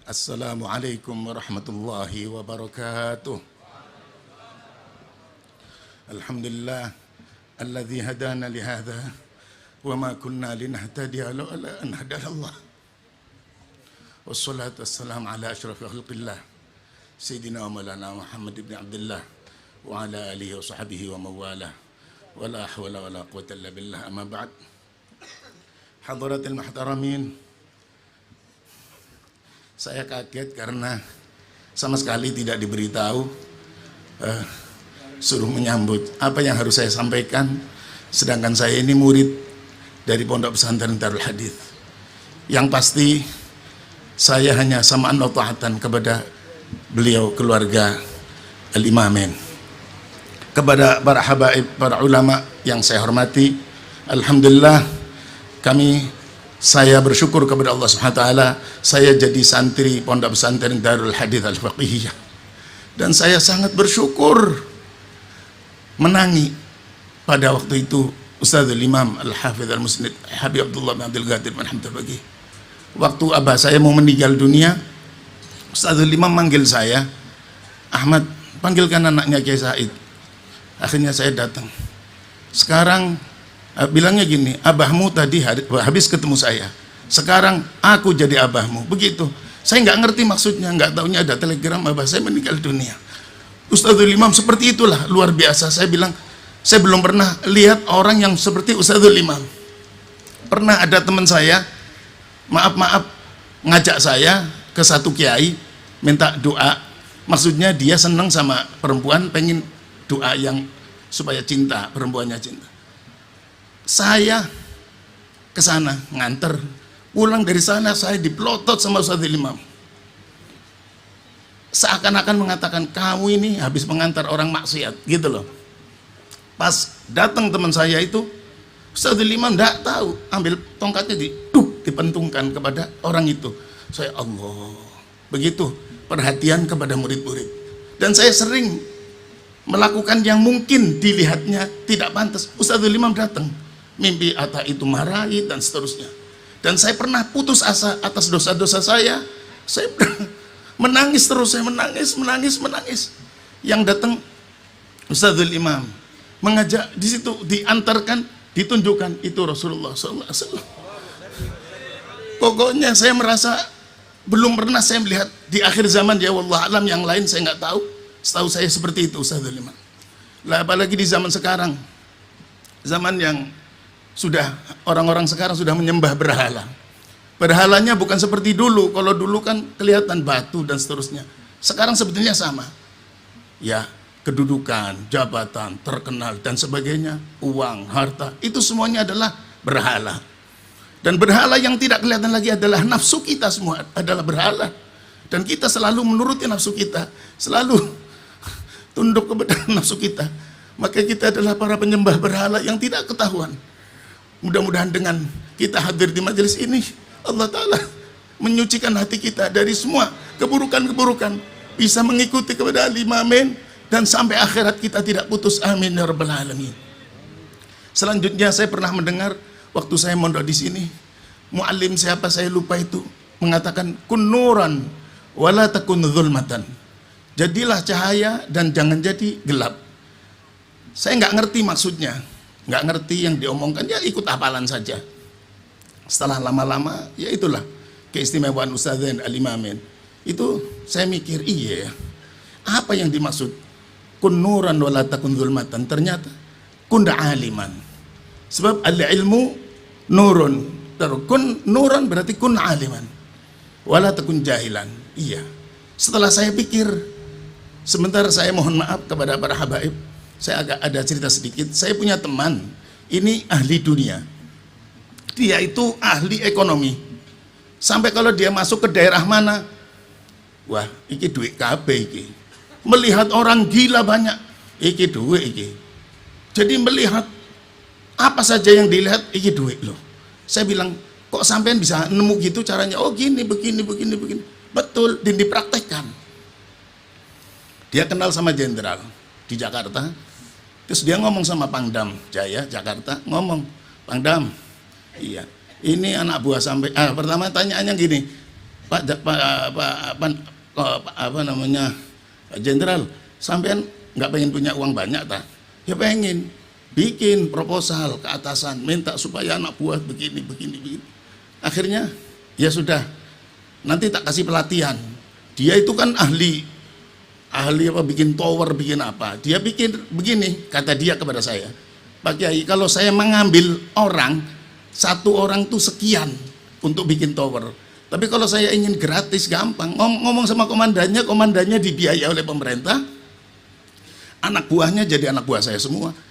Assalamualaikum warahmatullahi wabarakatuh. Alhamdulillah alladzi hadana lihadza wa ma kunna linahtadiya laula an hadana Allah. Wassalatu wassalamu ala asyrafil khalqillah sayyidina wa maulana Muhammad ibn Abdullah wa ala alihi wa sahbihi wa mawalah. Wala hawla wala quwwata illa billah. Amma ba'd. Hadaratil muhtaramin, saya kaget karena sama sekali tidak diberitahu, suruh menyambut apa yang harus saya sampaikan, sedangkan saya ini murid dari Pondok Pesantren Darul Hadits. Yang pasti saya hanya samaan wa ta'atan kepada beliau, keluarga Al-Imamain, kepada para habaib, para ulama yang saya hormati. Alhamdulillah, saya bersyukur kepada Allah Subhanahu wa taala, saya jadi santri Pondok Pesantren Darul Hadits Al-Faqihiyah, dan saya sangat bersyukur menangi pada waktu itu Ustadzul Imam Al-Hafidz Al-Musnid Habib Abdullah bin Abdul Qadir bin Hamid Al-Baqi. Waktu abah saya mau meninggal dunia, Ustadzul Imam manggil saya, "Ahmad, panggilkan anaknya Kiai Said." Akhirnya saya datang. Sekarang bilangnya gini, "Abahmu tadi habis ketemu saya, sekarang aku jadi abahmu." Begitu. Saya nggak ngerti maksudnya, nggak taunya ada telegram abah saya meninggal dunia. Ustadzul Imam seperti itulah, luar biasa. Saya bilang, saya belum pernah lihat orang yang seperti Ustadzul Imam. Pernah ada teman saya, maaf ngajak saya ke satu kiai, minta doa. Maksudnya dia senang sama perempuan, pengen doa yang supaya cinta, perempuannya cinta. Saya ke sana nganter, pulang dari sana saya dipelotot sama Ustadzul Imam. Seakan-akan mengatakan, "Kamu ini habis mengantar orang maksiat," gitu loh. Pas datang teman saya itu, Ustadzul Imam enggak tahu, ambil tongkatnya dipentungkan kepada orang itu. Saya, Allah, begitu perhatian kepada murid-murid. Dan saya sering melakukan yang mungkin dilihatnya tidak pantas. Ustadzul Imam datang, mimpi Atta itu marahi dan seterusnya. Dan saya pernah putus asa atas dosa-dosa saya menangis terus, saya menangis. Yang datang Ustadzul Imam mengajak, di situ diantarkan, ditunjukkan itu Rasulullah SAW. Pokoknya saya merasa belum pernah saya melihat di akhir zaman, ya wallah alam, yang lain saya nggak tahu. Setahu saya seperti itu Ustadzul Imam. Lah apalagi di zaman sekarang, zaman yang sudah orang-orang sekarang sudah menyembah berhala. Berhalanya bukan seperti dulu. Kalau dulu kan kelihatan batu dan seterusnya. Sekarang sebetulnya sama. Ya, kedudukan, jabatan, terkenal dan sebagainya, uang, harta, itu semuanya adalah berhala. Dan berhala yang tidak kelihatan lagi adalah nafsu kita, semua adalah berhala. Dan kita selalu menuruti nafsu kita, selalu tunduk kepada nafsu kita. Maka kita adalah para penyembah berhala yang tidak ketahuan. Mudah-mudahan dengan kita hadir di majelis ini, Allah Ta'ala menyucikan hati kita dari semua keburukan-keburukan, bisa mengikuti kepada Al-Imamain, dan sampai akhirat kita tidak putus. Amin ya rabbal alamin. Selanjutnya saya pernah mendengar waktu saya mondok di sini, muallim siapa saya lupa itu mengatakan, "Kun nuran wala takun zulmatan." Jadilah cahaya dan jangan jadi gelap. Saya nggak ngerti maksudnya, nggak ngerti yang diomongkan, ya ikut hafalan saja. Setelah lama-lama, ya itulah keistimewaan Ustadzan Al-Imamain. Itu saya mikir, iya, apa yang dimaksud kun nuran wala takun zulmatan? Ternyata kun aliman. Sebab al-ilmu nurun, kun nuran berarti kun aliman, wala takun jahilan. Iya. Setelah saya pikir, sebentar, saya mohon maaf kepada para habaib, saya agak ada cerita sedikit. Saya punya teman, ini ahli dunia. Dia itu ahli ekonomi. Sampai kalau dia masuk ke daerah mana, wah, iki duit KB iki. Melihat orang gila banyak, iki duit iki. Jadi melihat apa saja yang dilihat, iki duit loh. Saya bilang, kok sampean bisa nemu gitu caranya? Oh gini, begini. Betul, dan dipraktekkan. Dia kenal sama jenderal di Jakarta. Terus dia ngomong sama Pangdam Jaya Jakarta, ngomong, "Pangdam, iya, ini anak buah sampai." Pertama tanyaannya gini, apa namanya, jenderal, sampean nggak pengen punya uang banyak tak? Ya pengen. Bikin proposal ke atasan, minta supaya anak buah begini. Akhirnya ya sudah, nanti tak kasih pelatihan. Dia itu kan ahli apa, bikin tower, bikin apa. Dia bikin begini, kata dia kepada saya, Pak Kiai, kalau saya mengambil orang, satu orang tuh sekian untuk bikin tower. Tapi kalau saya ingin gratis, gampang. Ngomong sama komandannya dibiayai oleh pemerintah, anak buahnya jadi anak buah saya semua.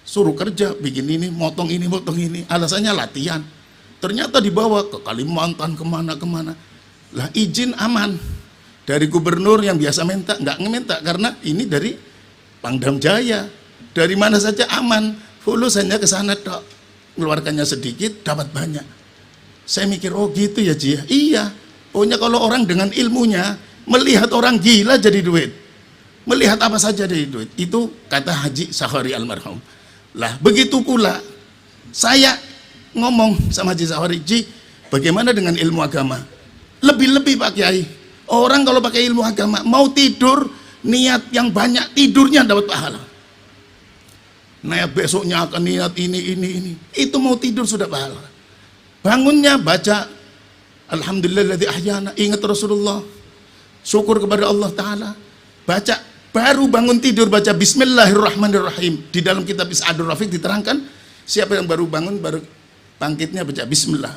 Suruh kerja, bikin ini, motong ini, alasannya latihan. Ternyata dibawa ke Kalimantan, kemana. Lah izin aman. Dari gubernur yang biasa minta, nggak ngeminta, karena ini dari Pangdam Jaya. Dari mana saja aman. Fulus hanya ke sana, dok. Keluarkannya sedikit, dapat banyak. Saya mikir, oh gitu ya Ji. Iya, pokoknya kalau orang dengan ilmunya, melihat orang gila jadi duit. Melihat apa saja jadi duit. Itu kata Haji Sakhari almarhum. Lah begitu pula saya ngomong sama Haji Sakhari, Ji, bagaimana dengan ilmu agama? Lebih-lebih Pak Kiai, orang kalau pakai ilmu agama mau tidur, niat yang banyak, tidurnya dapat pahala. Niat besoknya akan niat ini, itu mau tidur sudah pahala. Bangunnya baca Alhamdulillahilladzi ahyana, ingat Rasulullah, syukur kepada Allah Ta'ala, baca. Baru bangun tidur baca Bismillahirrahmanirrahim. Di dalam kitab Is'adur Rafiq diterangkan, siapa yang baru bangun, baru bangkitnya baca Bismillah,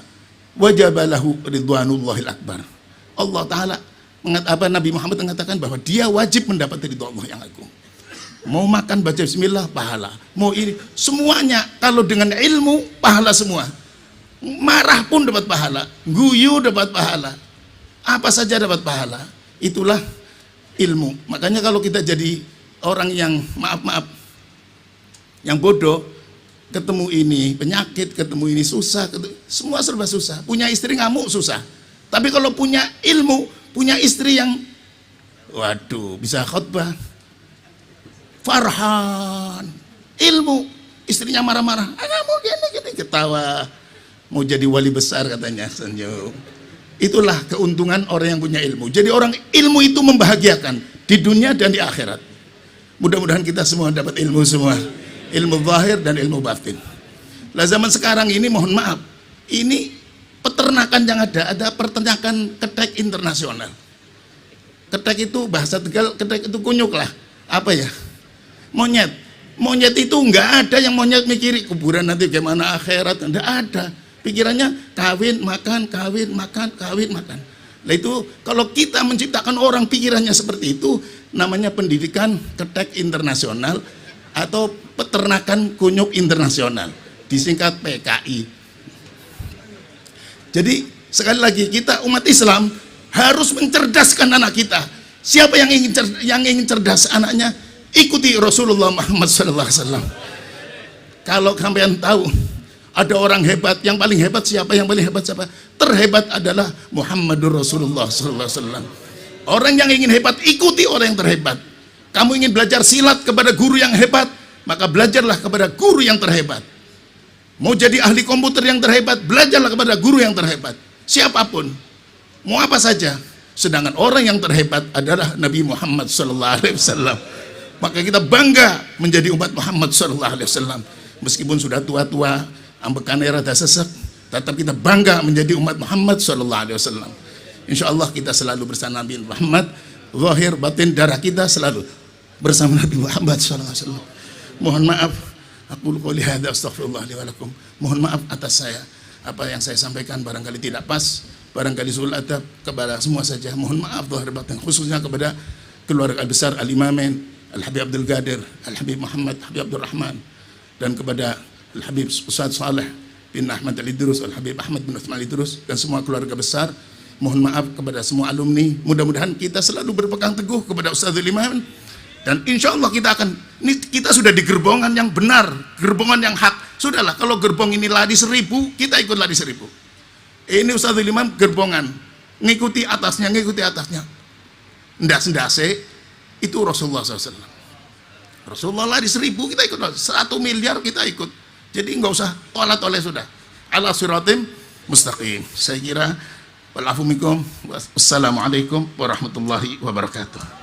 wajabalahu ridwanullahil akbar. Allah Ta'ala, Nabi Muhammad mengatakan bahwa dia wajib mendapat ridha Allah yang agung. Mau makan baca Bismillah, pahala. Mau ini, semuanya kalau dengan ilmu, pahala semua. Marah pun dapat pahala, guyu dapat pahala, apa saja dapat pahala. Itulah ilmu. Makanya kalau kita jadi orang yang maaf yang bodoh, ketemu ini penyakit, ketemu ini susah, semua serba susah. Punya istri ngamuk susah. Tapi kalau punya ilmu, punya istri yang waduh bisa khotbah, farhan, ilmu, istrinya marah-marah, kamu gini ketawa, mau jadi wali besar katanya, senyum. Itulah keuntungan orang yang punya ilmu. Jadi orang ilmu itu membahagiakan di dunia dan di akhirat. Mudah-mudahan kita semua dapat ilmu semua. Ilmu zahir dan ilmu batin. Lah zaman sekarang ini mohon maaf, ini peternakan yang ada peternakan ketek internasional. Ketek itu bahasa Tegal, ketek itu kunyuk lah. Apa ya? Monyet. Monyet itu enggak ada yang monyet mikiri kuburan nanti gimana akhirat, enggak ada. Pikirannya kawin, makan. Nah itu kalau kita menciptakan orang pikirannya seperti itu, namanya pendidikan ketek internasional atau peternakan kunyuk internasional, disingkat PKI. Jadi sekali lagi kita umat Islam harus mencerdaskan anak kita. Siapa yang ingin cerdas anaknya, ikuti Rasulullah Muhammad SAW. Kalau kalian tahu ada orang hebat, yang paling hebat siapa? Yang paling hebat siapa? Terhebat adalah Muhammadur Rasulullah SAW. Orang yang ingin hebat, ikuti orang yang terhebat. Kamu ingin belajar silat kepada guru yang hebat, maka belajarlah kepada guru yang terhebat. Mau jadi ahli komputer yang terhebat, belajarlah kepada guru yang terhebat. Siapapun, mau apa saja. Sedangkan orang yang terhebat adalah Nabi Muhammad SAW. Maka kita bangga menjadi umat Muhammad SAW. Meskipun sudah tua-tua, ambekan rada sesek, tetap kita bangga menjadi umat Muhammad SAW. Insya Allah kita selalu bersama Nabi Muhammad, zahir batin darah kita selalu bersama Nabi Muhammad SAW. Mohon maaf, aku qouli hadza astaghfirullah li wa lakum. Mohon maaf atas saya, apa yang saya sampaikan barangkali tidak pas, barangkali sul adab kepada semua saja. Mohon maaf zahir batin, khususnya kepada keluarga besar Al-Imamain, Al-Habib Abdul Qadir, Al-Habib Muhammad, Habib Abdul Rahman, dan kepada Al-Habib Ustaz Saleh bin Ahmad Al-Idrus, Al-Habib Ahmad bin Uthman Al-Idrus, dan semua keluarga besar. Mohon maaf kepada semua alumni. Mudah-mudahan kita selalu berpegang teguh kepada Ustadzul Imam. Dan insya Allah kita sudah di gerbongan yang benar, gerbongan yang hak. Sudahlah, kalau gerbong ini lari 1000, kita ikut lari 1000. Ini Ustadzul Imam gerbongan, ngikuti atasnya. Ndas-ndase itu Rasulullah SAW. Rasulullah lari 1000, kita ikut. 1 miliar kita ikut. Jadi nggak usah tolak-tolak sudah. Ala siratim mustaqim. Saya kira Wal afu minkum. Wassalamualaikum warahmatullahi wabarakatuh.